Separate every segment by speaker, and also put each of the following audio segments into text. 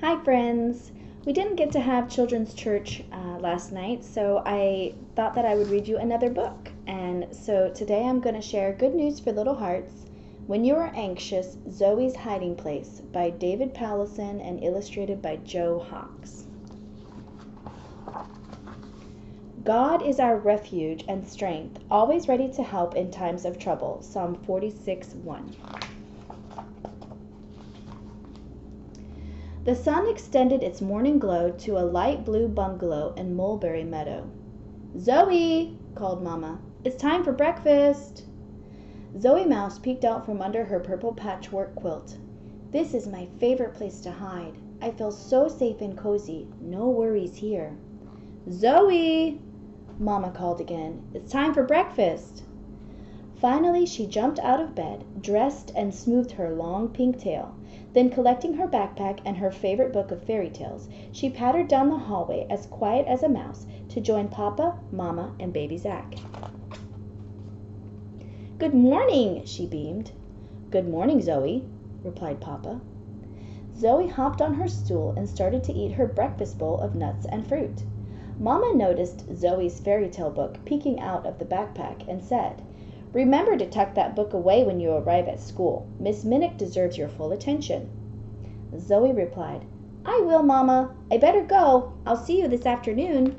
Speaker 1: Hi friends! We didn't get to have children's church last night, so I thought that I would read you another book. And so today I'm going to share Good News for Little Hearts, When You Are Anxious, Zoe's Hiding Place by David Powlison and illustrated by Joe Hawks. God is our refuge and strength, always ready to help in times of trouble. Psalm 46:1. The sun extended its morning glow to a light blue bungalow in Mulberry Meadow. "Zoe!" called Mama. "It's time for breakfast!" Zoe Mouse peeked out from under her purple patchwork quilt. "This is my favorite place to hide. I feel so safe and cozy. No worries here." "Zoe!" Mama called again. "It's time for breakfast!" Finally, she jumped out of bed, dressed, and smoothed her long pink tail. Then, collecting her backpack and her favorite book of fairy tales, she pattered down the hallway as quiet as a mouse to join Papa, Mama, and Baby Zach. "Good morning," she beamed. "Good morning, Zoe," replied Papa. Zoe hopped on her stool and started to eat her breakfast bowl of nuts and fruit. Mama noticed Zoe's fairy tale book peeking out of the backpack and said, "Remember to tuck that book away when you arrive at school. Miss Minnick deserves your full attention." Zoe replied, "I will, Mama. I better go. I'll see you this afternoon."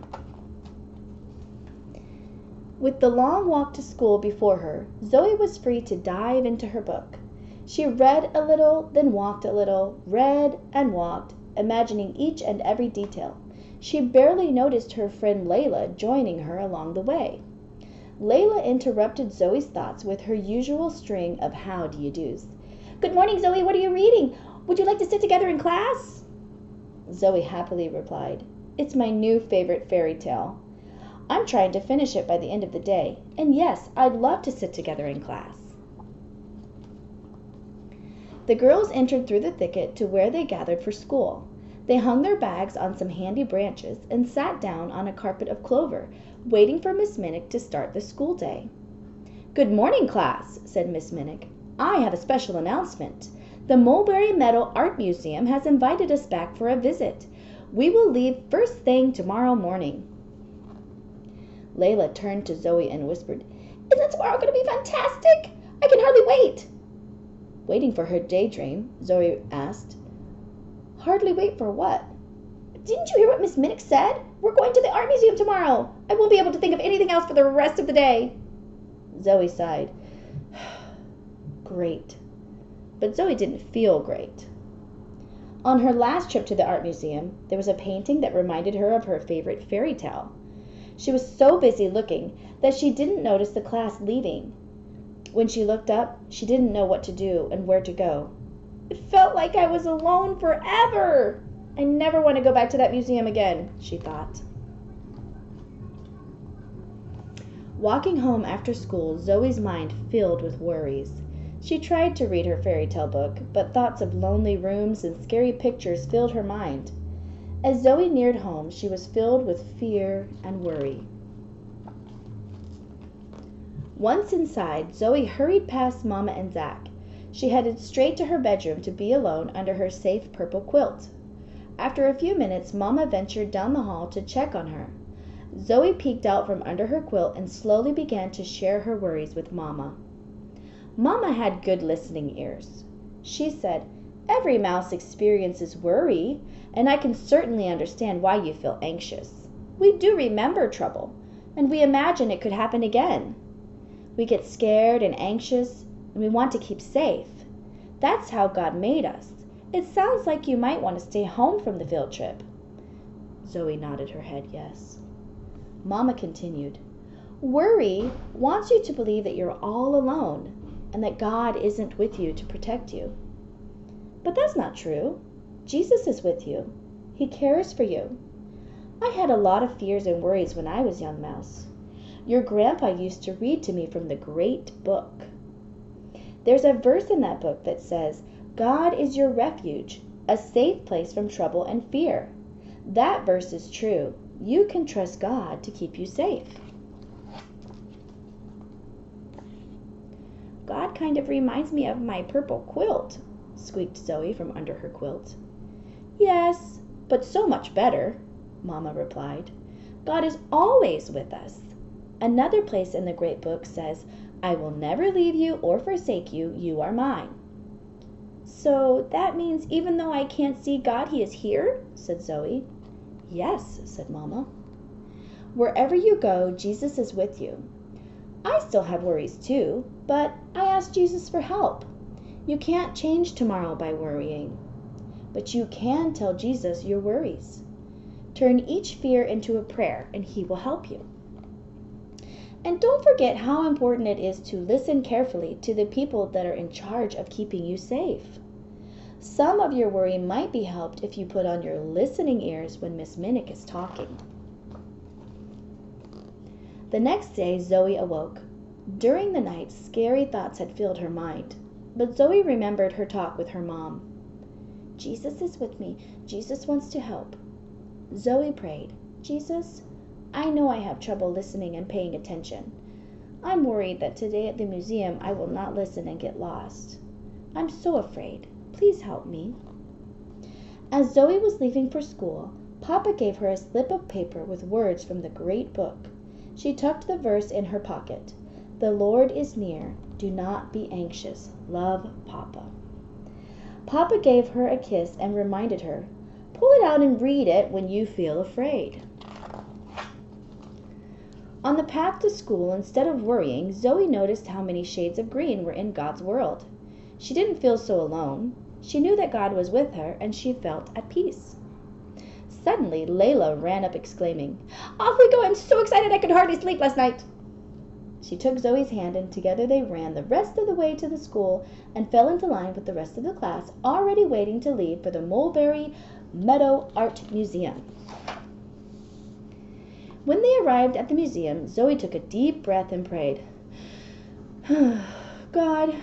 Speaker 1: With the long walk to school before her, Zoe was free to dive into her book. She read a little, then walked a little, read and walked, imagining each and every detail. She barely noticed her friend Layla joining her along the way. Layla interrupted Zoe's thoughts with her usual string of how do you do's. "Good morning, Zoe. What are you reading? Would you like to sit together in class?" Zoe happily replied, "It's my new favorite fairy tale. I'm trying to finish it by the end of the day. And yes, I'd love to sit together in class." The girls entered through the thicket to where they gathered for school. They hung their bags on some handy branches and sat down on a carpet of clover, waiting for Miss Minnick to start the school day. "Good morning, class," said Miss Minnick. "I have a special announcement. The Mulberry Meadow Art Museum has invited us back for a visit. We will leave first thing tomorrow morning." Layla turned to Zoe and whispered, "Isn't tomorrow going to be fantastic? I can hardly wait." Waiting for her daydream, Zoe asked, "Hardly wait for what?" "Didn't you hear what Miss Minnick said? We're going to the art museum tomorrow. I won't be able to think of anything else for the rest of the day." Zoe sighed. Great. But Zoe didn't feel great. On her last trip to the art museum, there was a painting that reminded her of her favorite fairy tale. She was so busy looking that she didn't notice the class leaving. When she looked up, she didn't know what to do and where to go. "It felt like I was alone forever. I never want to go back to that museum again," she thought. Walking home after school, Zoe's mind filled with worries. She tried to read her fairy tale book, but thoughts of lonely rooms and scary pictures filled her mind. As Zoe neared home, she was filled with fear and worry. Once inside, Zoe hurried past Mama and Zach. She headed straight to her bedroom to be alone under her safe purple quilt. After a few minutes, Mama ventured down the hall to check on her. Zoe peeked out from under her quilt and slowly began to share her worries with Mama. Mama had good listening ears. She said, "Every mouse experiences worry, and I can certainly understand why you feel anxious. We do remember trouble, and we imagine it could happen again. We get scared and anxious, and we want to keep safe. That's how God made us. It sounds like you might want to stay home from the field trip." Zoe nodded her head yes. Mama continued, "Worry wants you to believe that you're all alone and that God isn't with you to protect you. But that's not true. Jesus is with you. He cares for you. I had a lot of fears and worries when I was young mouse. Your grandpa used to read to me from the great book. There's a verse in that book that says, 'God is your refuge, a safe place from trouble and fear.' That verse is true. You can trust God to keep you safe." "God kind of reminds me of my purple quilt," squeaked Zoe from under her quilt. Yes, but so much better, Mama replied. God is always with us. Another place in the great book says, I will never leave you or forsake you, you are mine. So that means even though I can't see God, he is here? Said Zoe. Yes, said Mama. Wherever you go, Jesus is with you. I still have worries too, but I asked Jesus for help. You can't change tomorrow by worrying, but you can tell Jesus your worries. Turn each fear into a prayer and he will help you. And don't forget how important it is to listen carefully to the people that are in charge of keeping you safe. Some of your worry might be helped if you put on your listening ears when Miss Minnick is talking. The next day, Zoe awoke. During the night, scary thoughts had filled her mind, but Zoe remembered her talk with her mom. Jesus is with me. Jesus wants to help. Zoe prayed, Jesus, I know I have trouble listening and paying attention. I'm worried that today at the museum I will not listen and get lost. I'm so afraid. Please help me. As Zoe was leaving for school, Papa gave her a slip of paper with words from the great book. She tucked the verse in her pocket. The Lord is near. Do not be anxious. Love, Papa. Papa gave her a kiss and reminded her, pull it out and read it when you feel afraid. On the path to school, instead of worrying, Zoe noticed how many shades of green were in God's world. She didn't feel so alone. She knew that God was with her, and she felt at peace. Suddenly, Layla ran up exclaiming, Off we go! I'm so excited I could hardly sleep last night. She took Zoe's hand, and together they ran the rest of the way to the school and fell into line with the rest of the class, already waiting to leave for the Mulberry Meadow Art Museum. When they arrived at the museum, Zoe took a deep breath and prayed, God,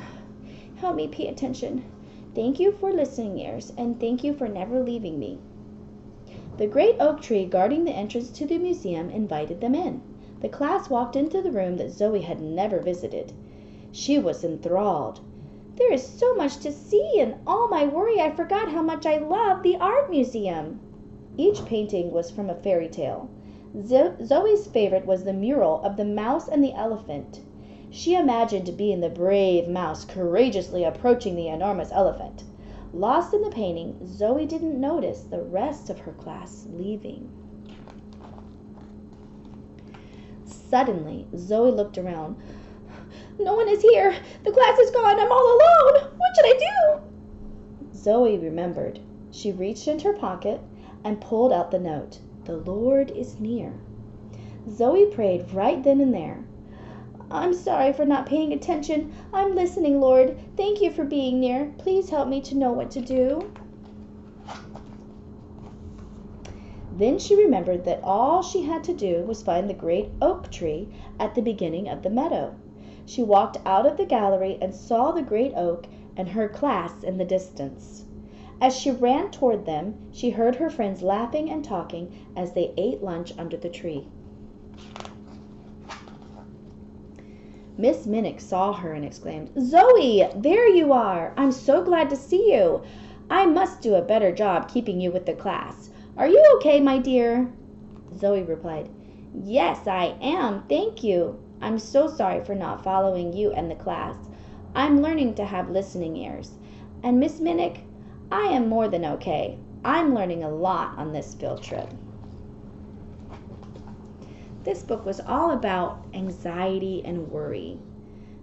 Speaker 1: help me pay attention. Thank you for listening ears, and thank you for never leaving me. The great oak tree guarding the entrance to the museum invited them in. The class walked into the room that Zoe had never visited. She was enthralled. There is so much to see, and all my worry I forgot how much I love the art museum. Each painting was from a fairy tale. Zoe's favorite was the mural of the mouse and the elephant. She imagined being the brave mouse courageously approaching the enormous elephant. Lost in the painting, Zoe didn't notice the rest of her class leaving. Suddenly, Zoe looked around. No one is here. The class is gone. I'm all alone. What should I do? Zoe remembered. She reached into her pocket and pulled out the note. The Lord is near. Zoe prayed right then and there. I'm sorry for not paying attention. I'm listening, Lord. Thank you for being near. Please help me to know what to do. Then she remembered that all she had to do was find the great oak tree at the beginning of the meadow. She walked out of the gallery and saw the great oak and her class in the distance. As she ran toward them, she heard her friends laughing and talking as they ate lunch under the tree. Miss Minnick saw her and exclaimed, Zoe, there you are! I'm so glad to see you. I must do a better job keeping you with the class. Are you okay, my dear? Zoe replied, Yes, I am, thank you. I'm so sorry for not following you and the class. I'm learning to have listening ears. And Miss Minnick, I am more than okay. I'm learning a lot on this field trip. This book was all about anxiety and worry.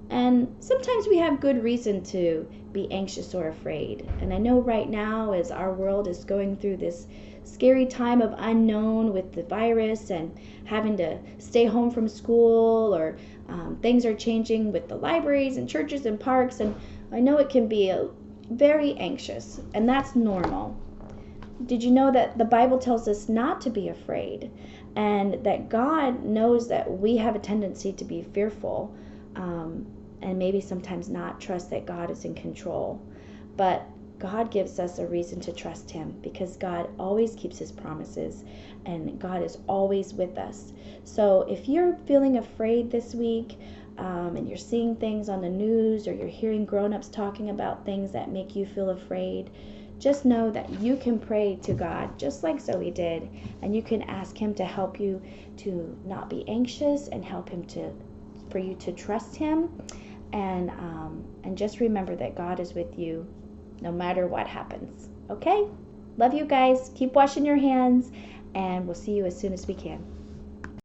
Speaker 1: And sometimes we have good reason to be anxious or afraid. And I know right now, as our world is going through this scary time of unknown with the virus and having to stay home from school, or things are changing with the libraries and churches and parks, and I know it can be very anxious, and that's normal. Did you know that the Bible tells us not to be afraid, and that God knows that we have a tendency to be fearful, and maybe sometimes not trust that God is in control, but God gives us a reason to trust him, because God always keeps his promises, and God is always with us. So if you're feeling afraid this week, and you're seeing things on the news, or you're hearing grown-ups talking about things that make you feel afraid, just know that you can pray to God just like Zoe did, and you can ask him to help you to not be anxious and help him for you to trust him, and just remember that God is with you no matter what happens. Okay? Love you guys. Keep washing your hands, and we'll see you as soon as we can.